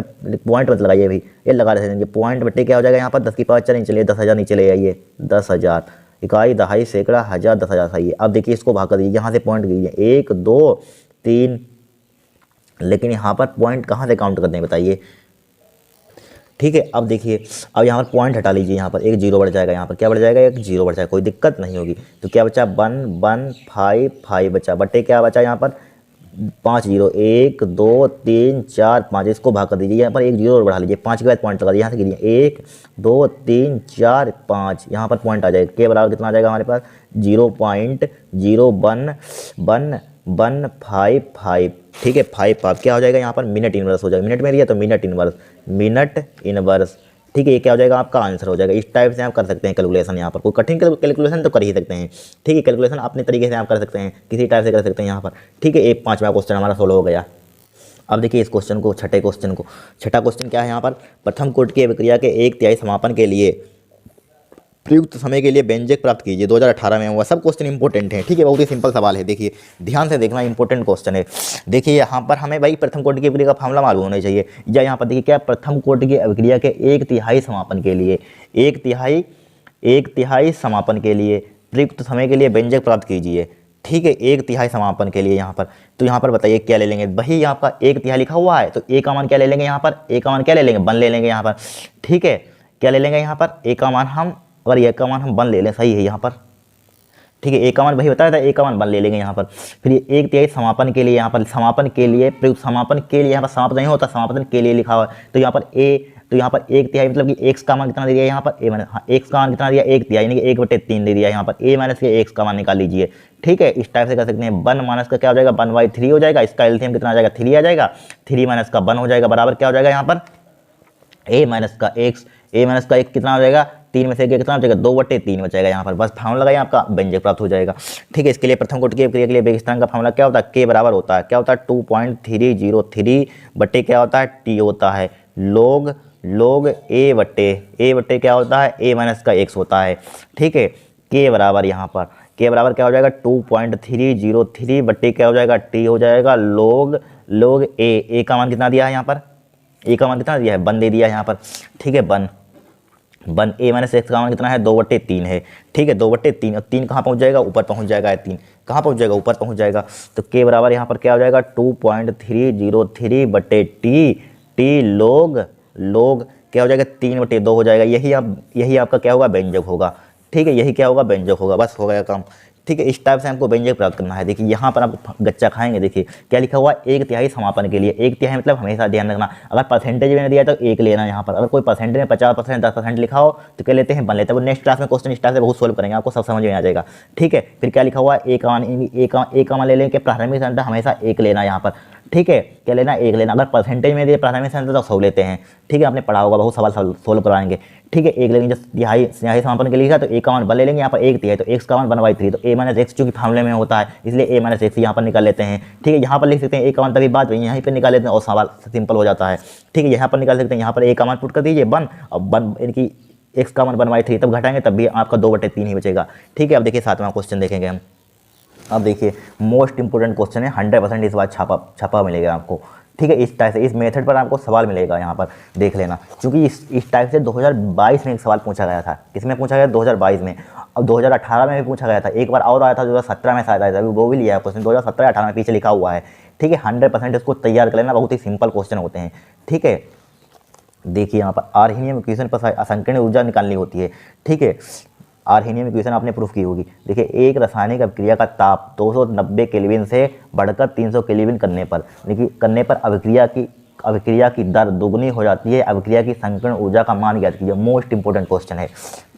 A: मत लगाइए भाई, ये लगा रहे थे पॉइंट बटे क्या हो जाएगा यहाँ पर, 10 की पावर चलिए, चलिए 10,000 नहीं चले आइए, 10,000 इकाई दहाई सैकड़ा हज़ार 10,000 सही है। अब देखिए इसको भाग कर दीजिए, यहाँ से पॉइंट कीजिए, 1 2 3, लेकिन यहाँ पर पॉइंट कहाँ से काउंट करते हैं बताइए। ठीक है, अब देखिए, अब यहाँ पर पॉइंट हटा लीजिए, यहाँ पर एक जीरो बढ़ जाएगा, यहाँ पर क्या बढ़ जाएगा, एक जीरो बढ़ जाएगा, कोई दिक्कत नहीं होगी। तो क्या बचा, 1 1 5 5 बचा, बटे क्या बचा यहाँ पर, 5 जीरो, 1 2 3 4 5, इसको भाग कर दीजिए, यहाँ पर एक जीरो और बढ़ा लीजिए, 5 के बाद पॉइंट लगा दीजिए, यहाँ से गिनिए 1 2 3 4 5, यहाँ पर पॉइंट आ जाएगा, के बराबर कितना आ जाएगा हमारे पास, 0.0115। ठीक है, 5 क्या हो जाएगा यहाँ पर, मिनट इनवर्स हो जाएगा, मिनट में दिया तो मिनट इनवर्स। ठीक है, ये क्या हो जाएगा, आपका आंसर हो जाएगा। इस टाइप से आप कर सकते हैं कैलकुलेशन, यहाँ पर कोई कठिन कैलकुलेशन तो कर ही सकते हैं। ठीक है, कैलकुलेशन अपने तरीके से आप कर सकते हैं, किसी टाइप से कर सकते हैं यहाँ पर। ठीक है, एक 5वां क्वेश्चन हमारा सोल्व हो गया। अब देखिए इस क्वेश्चन को, छठा क्वेश्चन क्या है यहाँ पर, प्रथम कोटि की अभिक्रिया के 1/3 समापन के लिए प्रयुक्त समय के लिए व्यंजक प्राप्त कीजिए। 2018 में हुआ, सब क्वेश्चन इंपॉर्टेंट है। ठीक है, बहुत ही सिंपल सवाल है, देखिए ध्यान से देखना, इंपॉर्टेंट क्वेश्चन है। देखिए यहाँ पर हमें भाई प्रथम कोटि की अभिक्रिया का फार्मूला मालूम होना चाहिए, या यहाँ पर देखिए क्या, प्रथम कोटि की अभिक्रिया के 1/3 समापन के लिए, 1/3 समापन के लिए प्रयुक्त समय के लिए व्यंजक प्राप्त कीजिए। ठीक है, 1/3 समापन के लिए यहाँ पर, तो यहाँ पर बताइए क्या ले लेंगे, वही यहाँ पर 1/3 लिखा हुआ है, तो ए का मान क्या ले लेंगे यहाँ पर, ए का मान क्या ले लेंगे, 1 ले लेंगे यहाँ पर। ठीक है, क्या ले लेंगे यहाँ पर, ए का मान हम, अगर ए का मान हम 1 ले लें, सही है यहाँ पर। ठीक है, ए का मान वही बताया था, ए का मान 1 ले लेंगे यहाँ पर। फिर ये 1/3 समापन के लिए, यहाँ पर समापन के लिए प्रयुक्त, समापन के लिए यहाँ पर समापन नहीं होता, समापन के लिए लिखा हुआ है, तो यहाँ पर ए, तो यहाँ पर 1/3 मतलब कि x का मान कितना दे दिया यहाँ पर, ए माइनस, हाँ x का मान कितना दिया, 1/3 यानी कि 1/3 दे दिया यहाँ पर, a माइनस के x का मान निकाल लीजिए। ठीक है, इस टाइप से कर सकते हैं। 1 माइनस का क्या हो जाएगा, 1/3 हो जाएगा, इसका एलसीएम कितना आ जाएगा, 3 आ जाएगा, 3 माइनस का 1 हो जाएगा, बराबर क्या हो जाएगा यहाँ पर, a माइनस का x कितना हो जाएगा, 3 में से कितना हो जाएगा, 2/3 बचेगा यहाँ पर, बस फार्मूला लगाइए, आपका व्यंजक प्राप्त हो जाएगा। ठीक है, इसके लिए प्रथम कोटि की अभिक्रिया के लिए बेगिस्तान का फार्मूला क्या होता है, के बराबर होता है, क्या होता है, 2.303 बटे क्या होता है, टी होता है, log a बटे क्या होता है, a माइनस का x होता है। ठीक है, के बराबर यहाँ पर, के बराबर क्या हो जाएगा, 2.303 बटे क्या हो जाएगा, टी हो जाएगा, log a का मान कितना दिया है यहाँ पर, ए का मान कितना दिया है, 1 दे दिया है यहाँ पर। ठीक है, 1 a माइनस एक्स का मान कितना है, 2/3 है। ठीक है, 2/3, और 3 कहाँ पहुँच जाएगा, ऊपर पहुँच जाएगा, 3 कहाँ पहुँच जाएगा, ऊपर पहुँच जाएगा। तो के बराबर यहाँ पर क्या हो जाएगा, 2.303 बटे टी log क्या हो जाएगा, 3/2 हो जाएगा। यही आपका क्या होगा, व्यंजक होगा। ठीक है, यही क्या होगा, व्यंजक होगा, बस हो गया काम। ठीक है, इस टाइप से हमको व्यंजक प्राप्त करना है। देखिए यहाँ पर आप गच्चा खाएंगे, देखिए क्या लिखा हुआ है, 1/3 समापन के लिए, 1/3 मतलब हमेशा ध्यान रखना, अगर परसेंटेज में दिया तो 1 लेना यहाँ पर, अगर कोई परसेंटेज में 50% 10% लिखा हो तो क्या लेते हैं, 1 लेते हैं। वो नेक्स्ट क्लास में क्वेश्चन इस टाइप से बहुत सोल्व करेंगे, आपको सब समझ में आ जाएगा। ठीक है, फिर क्या लिखा हुआ है, एक का मान ले लेंगे, प्राथमिक संख्या हमेशा 1 लेना यहाँ पर। ठीक है, क्या लेना, 1 लेना, अगर परसेंटेज में दिए प्राथमिक संख्या तो 100 लेते हैं। ठीक है, आपने पढ़ा होगा, बहुत सवाल सोल्व कराएंगे। ठीक है, 1 लेंगे, जब तिहाई समापन के लिए लिखा तो ए का मान 1 ले लेंगे, यहाँ पर 1 तो x का मान 1/3, तो a माइनस एक्स चूँकि फार्मूले में होता है, इसलिए a माइनस एक्स यहाँ पर निकाल लेते हैं। ठीक है, यहाँ पर लिख सकते हैं a का मान, तभी बात वही यहीं पर निकाल लेते हैं और सवाल सिंपल हो जाता है। ठीक है, यहाँ पर निकाल सकते हैं, यहाँ पर a का मान पुट कर दीजिए 1, और 1 यानी कि x का मान 1/3, तब घटाएंगे तब भी आपका 2/3 ही बचेगा। ठीक है, अब देखिए 7वां क्वेश्चन देखेंगे हम। अब देखिए मोस्ट इंपोर्टेंट क्वेश्चन है, 100% इस बार छापा मिलेगा आपको। ठीक है, इस टाइप से, इस मेथड पर आपको सवाल मिलेगा यहाँ पर, देख लेना, क्योंकि इस टाइप से 2022 में एक सवाल पूछा गया था। किसमें पूछा गया? 2022 में। अब 2018 में भी पूछा गया था, एक बार और आया था 2017 में शायद आया था, वो भी लिया है क्वेश्चन 2017-18 में, पीछे लिखा हुआ है। ठीक है, 100% इसको तैयार कर लेना, बहुत ही सिंपल क्वेश्चन होते हैं। ठीक है, देखिए यहाँ पर आर्हीनियम इक्वेशन पर असंकीर्ण ऊर्जा निकालनी होती है। ठीक है, आर्हीनियम इक्वेशन आपने प्रूफ की होगी। देखिए, एक रासायनिक अभिक्रिया का ताप 290 केल्विन से बढ़कर 300 केल्विन करने पर अभिक्रिया की दर दोगुनी हो जाती है। अभिक्रिया की संकीर्ण ऊर्जा का मान ज्ञात कीजिए। मोस्ट इंपोर्टेंट क्वेश्चन है।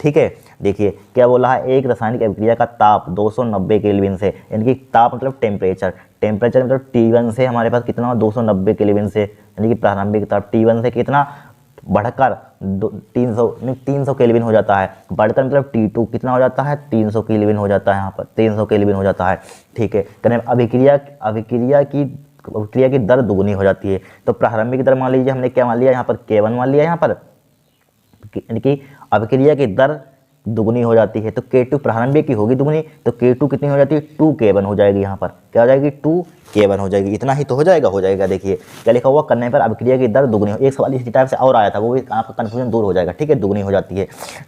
A: ठीक है, देखिए क्या बोला है, एक रासायनिक अभिक्रिया का ताप 290 केल्विन से, यानी कि ताप मतलब टेम्परेचर मतलब T1 से हमारे पास कितना 290 केल्विन से, यानी कि प्रारंभिक ताप T1 से कितना बढ़कर 300 केल्विन हो जाता है। बढ़कर मतलब T2 कितना हो जाता है? 300 केल्विन हो जाता है, यहाँ पर 300 केल्विन हो जाता है। ठीक है, कहने अभिक्रिया की दर दुगुनी हो जाती है। तो प्रारंभिक दर मान लीजिए, हमने क्या मान लिया यहाँ पर? K1 मान लिया यहाँ पर, यानी कि अभिक्रिया की दर दुगुनी हो जाती है। तो K2 प्रारंभिक की होगी दुगुनी, तो K2 कितनी हो जाती है? 2K1 हो जाएगी। यहाँ पर क्या हो जाएगी? 2K1 हो जाएगी। इतना ही तो हो जाएगा। देखिए क्या लिखा हुआ, करने पर अभिक्रिया की दर दुगुनी। एक सवाल इसी टाइप से और आया था, वो भी आपका कन्फ्यूजन दूर हो जाएगा। ठीक है, दुगुनी हो जाती है।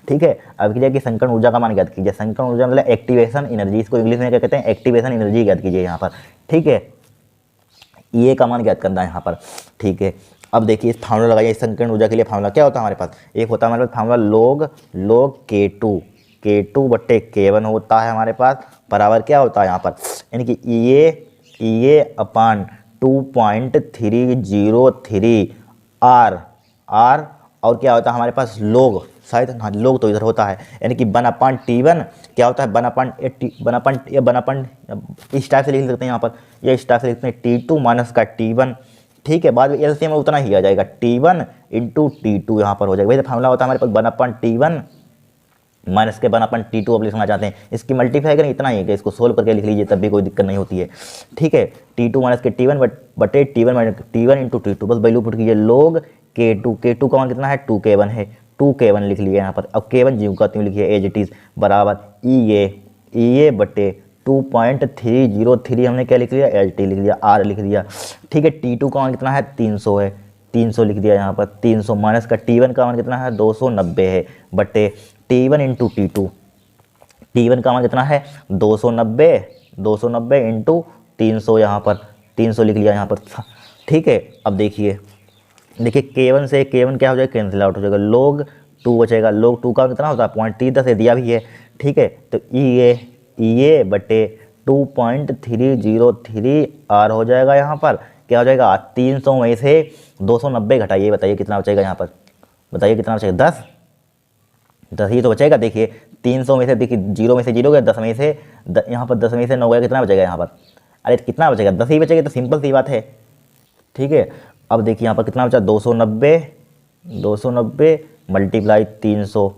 A: ठीक है, अभिक्रिया की संकीर्ण ऊर्जा का मान ज्ञात कीजिए। संकीर्ण ऊर्जा मतलब एक्टिवेशन एनर्जी, इसको इंग्लिश में क्या कहते हैं? एक्टिवेशन एनर्जी ज्ञात कीजिए यहाँ पर। ठीक है, ये का मान ज्ञात करना है यहाँ पर। ठीक है, अब देखिए इस फार्मूला लगाइए। संकीर्ण ऊर्जा के लिए फार्मूला क्या होता है हमारे पास? एक होता है हमारे पास फार्मूला log K2 बट्टे K1 होता है हमारे पास, बराबर क्या होता है यहाँ पर? यानी कि EA अपान 2.303 R और क्या होता है हमारे पास? log, शायद हाँ log तो इधर होता है, यानी कि 1/T1 क्या होता है? 1/, इस टाइप से लिख सकते हैं यहाँ पर, ये इस टाइप से लिखते हैं T2 माइनस का T1। ठीक है, बाद में एलसीएम में उतना ही आ जाएगा, T1 इंटू T2 यहाँ पर हो जाएगा। वैसे फार्मूला होता है हमारे पास 1/T1 माइनस के 1/T2 अब लिखना चाहते हैं, इसकी मल्टीप्लाई करें, इतना ही है कि इसको सोल्व करके लिख लीजिए, तब भी कोई दिक्कत नहीं होती है। ठीक है, T2 माइनस के T1 बटे T1 minus T1 into T2, बस वैल्यू पुट कीजिए। log K2 का मान कितना है? 2K1 है, 2K1 लिख लिया यहाँ पर। अब K1 जीव का त्यों लिखिए एज इट इज़, बराबर EA बटे 2.303 हमने क्या लिख लिया? LT लिख लिया, R लिख लिया। ठीक है, T2 का मान कितना है? 300 है, 300 लिख दिया यहाँ पर। 300 माइनस का T1 का मान कितना है? 290 है, बटे T1 इंटू T2, T1 का मान कितना है? 290 इंटू 300, यहाँ पर 300 लिख लिया यहाँ पर। ठीक है, अब देखिए K1 से K1 क्या हो जाएगा? कैंसिल आउट हो जाएगा, log 2 बचेगा। log 2 का कितना होता है? 0.30 से दिया भी है। ठीक है, तो EA बटे 2.303 R हो जाएगा। यहाँ पर क्या हो जाएगा? 300 में से 290 घटाइए, बताइए कितना बचेगा यहाँ पर? बताइए कितना बचेगा? 10 ही तो बचेगा। देखिए 300 में से, देखिए 0 में से 0 गया, 10 में से यहाँ पर 10 में से 9 गया, कितना बचेगा यहाँ पर? अरे कितना बचेगा? 10 ही बचेगा, तो सिंपल सी बात है। ठीक है, अब देखिए यहाँ पर कितना बचा? 290 मल्टीप्लाई 300,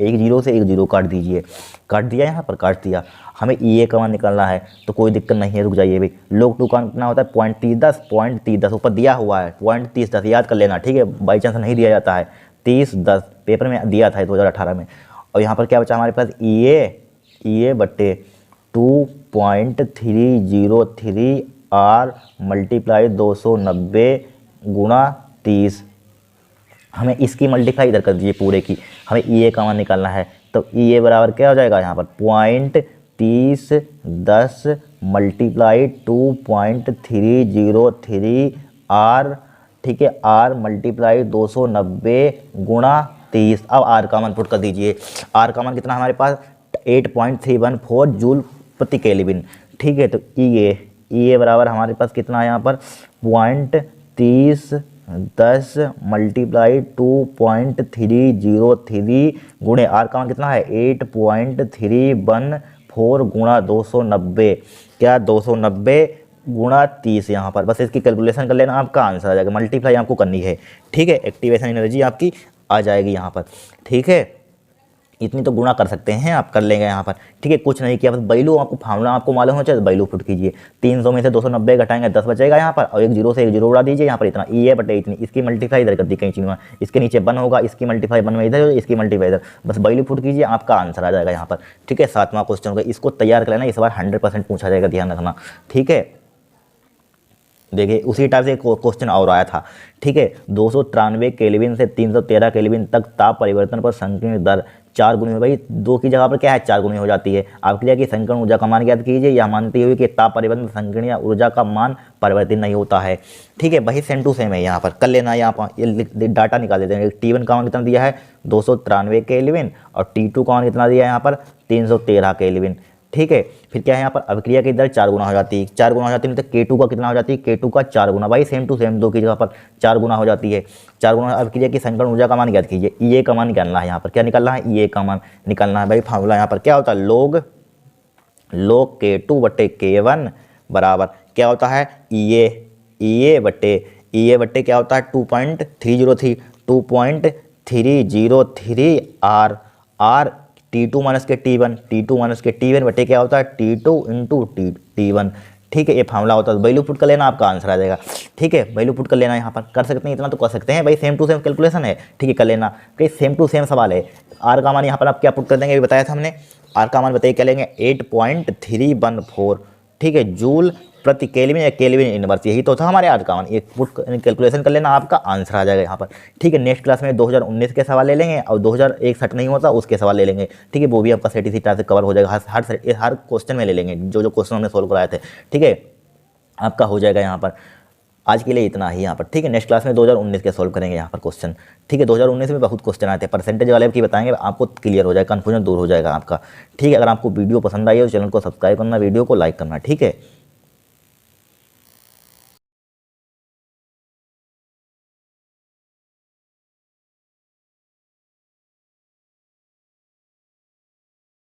A: एक जीरो से एक जीरो काट दीजिए, काट दिया, यहाँ पर काट दिया। हमें EA का मान निकालना है, तो कोई दिक्कत नहीं है, रुक जाइए भाई। log 2 का कितना होता है? 0.30 ऊपर दिया हुआ है, 0.30 याद कर लेना। ठीक है, बाई चांस नहीं दिया जाता है, 30-10 पेपर में दिया था 2018 में। और यहाँ पर क्या बचा हमारे पास? EA बट्टे 2.303 R मल्टीप्लाई 290 गुणा 30। हमें इसकी मल्टीप्लाई इधर कर दीजिए पूरे की, हमें EA का मान निकालना है। तो EA बराबर क्या हो जाएगा यहाँ पर? 0.3010 मल्टीप्लाई 2.303 R। ठीक है, R मल्टीप्लाई 290 गुणा 30। अब R का मान पुट कर दीजिए। R का मान कितना हमारे पास? 8.314 जूल प्रति केल्विन। ठीक है, तो EA बराबर हमारे पास कितना है यहाँ पर? 0.3010 मल्टीप्लाई 2.303 गुणे R का मान कितना है? 8.314 गुणा 290, क्या 290 गुणा 30 यहाँ पर। बस इसकी कैलकुलेशन कर लेना, आपका आंसर आ जाएगा। मल्टीप्लाई आपको करनी है। ठीक है, एक्टिवेशन एनर्जी आपकी आ जाएगी यहाँ पर। ठीक है, इतनी तो गुणा कर सकते हैं, आप कर लेंगे यहाँ पर। ठीक है, कुछ नहीं किया, बस वैल्यू आपको फार्मूला आपको मालूम होना चाहिए, वैल्यू पुट कीजिए। 300 में से 290 घटाएंगे, 10 बचेगा यहाँ पर, और एक जीरो से एक जीरो उड़ा दीजिए यहाँ पर। इतना EA बटे इतनी, इसकी मल्टीप्लाई इधर कर दी कहीं चीज़ में, इसके नीचे 1 होगा, इसकी मल्टीप्लाई 1 में इधर, इसकी मल्टीप्लाई इधर, बस वैल्यू पुट कीजिए, आपका आंसर आ जाएगा यहाँ पर। ठीक है, 7वां क्वेश्चन होगा, इसको तैयार कर लेना, इस बार 100% पूछा जाएगा, ध्यान रखना। ठीक है, देखिए उसी टाइप से एक क्वेश्चन और आया था, ठीक है। 293 केल्विन से 313 केल्विन तक ताप परिवर्तन पर संकीर्ण दर 4 गुनी हो। भाई 2 की जगह पर क्या है 4 गुनी हो जाती है। आपके लिए कि संकीर्ण ऊर्जा का मान ज्ञात कीजिए, या मानते हुए कि ताप परिवर्तन संकीर्ण या ऊर्जा का मान परिवर्तित नहीं होता है, ठीक है। वही सेम टू सेम है, यहाँ पर कर लेना। यहाँ पर ये डाटा निकाल देते हैं। T1 का मान कितना दिया है 293 केल्विन, और T2 का मान कितना दिया है यहाँ पर 313 केल्विन, ठीक है। फिर क्या है यहाँ पर अभिक्रिया की दर 4 गुना हो जाती है, 4 गुना हो जाती है, मतलब K2 का कितना हो जाती है, K2 का 4 गुना। भाई सेम टू सेम 2 की जगह पर 4 गुना हो जाती है, 4 गुना। अभिक्रिया की संकीर्ण ऊर्जा का मान ज्ञात कीजिए, EA का मान निकालना है। यहाँ पर क्या निकालना है, EA का मान निकालना है। भाई फार्मूला यहाँ पर क्या होता है, log K2 बटे K1 बराबर क्या होता है, EA बटे क्या होता है 2.303 R T2 माइनस के T1 बटे क्या होता है T2 इंटू T1, ठीक है। ये फार्मूला होता है, वैल्यू पुट कर लेना, आपका आंसर आ जाएगा, ठीक है। वैल्यू पुट कर लेना, यहाँ पर कर सकते हैं, इतना तो कर सकते हैं भाई, सेम टू सेम कैलकुलेशन है, ठीक है, कर लेना। कि सेम टू सेम सवाल है। आर का मान यहाँ पर आप क्या पुट कर देंगे, बताया था हमने। आर का मान बताइए क्या लेंगे, 8.314, ठीक है, जूल प्रति केल्विन या केल्विन इनवर्स, यही तो था हमारे आज का मान। एक पुट कैलकुलेशन कर लेना, आपका आंसर आ जाएगा यहाँ पर, ठीक है। नेक्स्ट क्लास में 2019 के सवाल ले लेंगे, और 2061 नहीं होता उसके सवाल ले लेंगे, ठीक है। वो भी आपका सेट इसी टाइप से कवर हो जाएगा, हर क्वेश्चन में ले लेंगे, जो क्वेश्चन हमने सोल्व कराए थे, ठीक है, आपका हो जाएगा यहाँ पर। आज के लिए इतना ही यहाँ पर, ठीक है। नेक्स्ट क्लास में 2019 के सॉल्व करेंगे यहाँ पर क्वेश्चन, ठीक है। 2019 में बहुत क्वेश्चन आए थे, परसेंटेज वाले की बताएंगे, आपको क्लियर हो जाएगा, कन्फ्यूजन दूर हो जाएगा आपका, ठीक है। अगर आपको वीडियो पसंद आई हो तो चैनल को सब्सक्राइब करना, वीडियो को लाइक करना, ठीक है।